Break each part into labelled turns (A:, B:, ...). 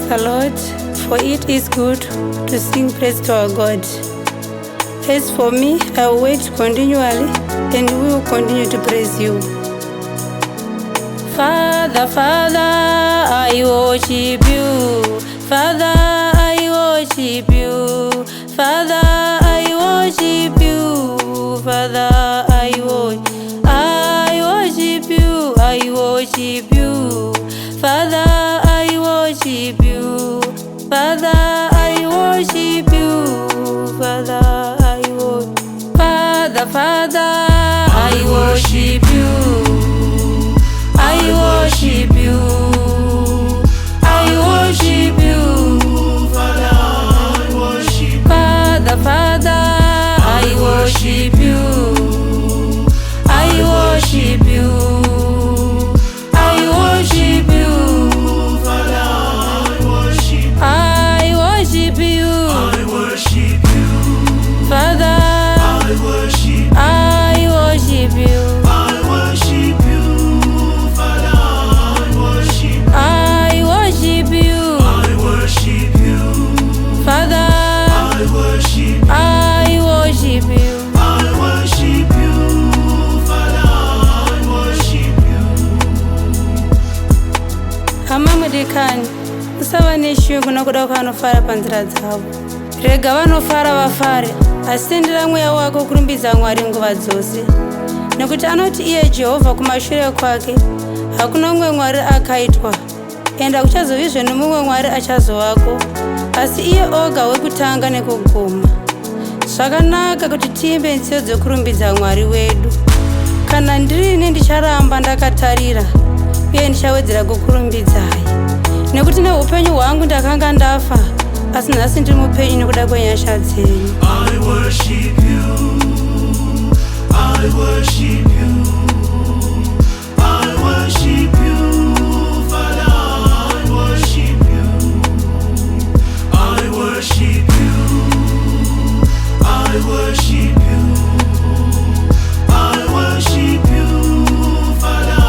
A: the Lord, for it is good to sing praise to our God. As for me, I will wait continually, and we will continue to praise you. Father, Father, I worship you. Father, I worship you. Father, I worship you. Father, I worship you. I worship you. Father, I worship you. Father, I worship you. Father, Father, I worship you. I worship you. I worship you. Father, I worship. Father, Father, I worship you. I worship you. I worship you. Father, I worship. I worship you. I worship you. Father, I worship. I worship you. I worship you. Father, I worship. I worship you. I worship you. Father, I worship. I worship you. I worship you. Father, I worship you. Hama mudikani usava neshungu nokuda kwavanofara panzira dzavo. Rega vanofara vafare, asi tendera mweya wako kurumbidza Mwari nguva dzose, nekuti anoti iye Jehovha kumashure kwake hakuna mumwe Mwari akaitwa, enda kuchazovizve nomumwe Mwari achazovako, asi iye oga wekutanga nekuguma. Zvakanaka kuti tiimbe nziyo dzokurumbidza Mwari wedu. Kana ndirini ndicharamba ndakatarira uye ndichawedzera kukurumbidzai, nekuti neupenyu hwangu ndakanga ndafa, asi nhasi ndiri mupenyu nekuda kwenyasha dzenyu.
B: I worship you. I worship you. I worship you. Father, I worship you. I worship you. I worship you. I worship you. Father, I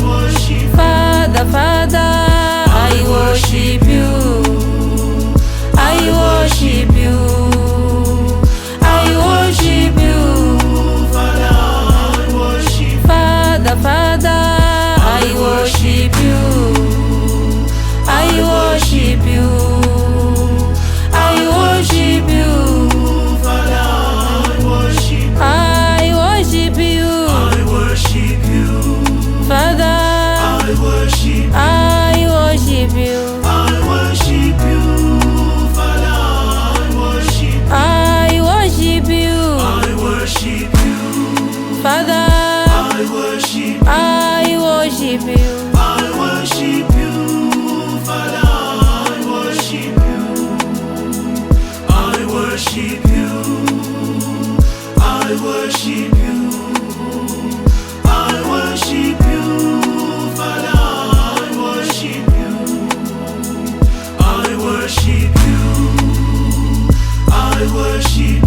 B: worship.
A: Father, Father, I worship you. I worship you. I worship you.
B: Father, I worship.
A: Father, Father, I worship you. I worship you. I worship you.
B: Father, I worship.
A: I worship you.
B: I worship you.
A: Father,
B: I worship.
A: I worship you.
B: I worship you. Father, I worship.
A: I worship you.
B: I worship you.
A: Father,
B: I worship.
A: I worship you.
B: I worship you. Father, I worship you. I worship you. I worship you. I worship you. Father, I worship you. I worship you. I worship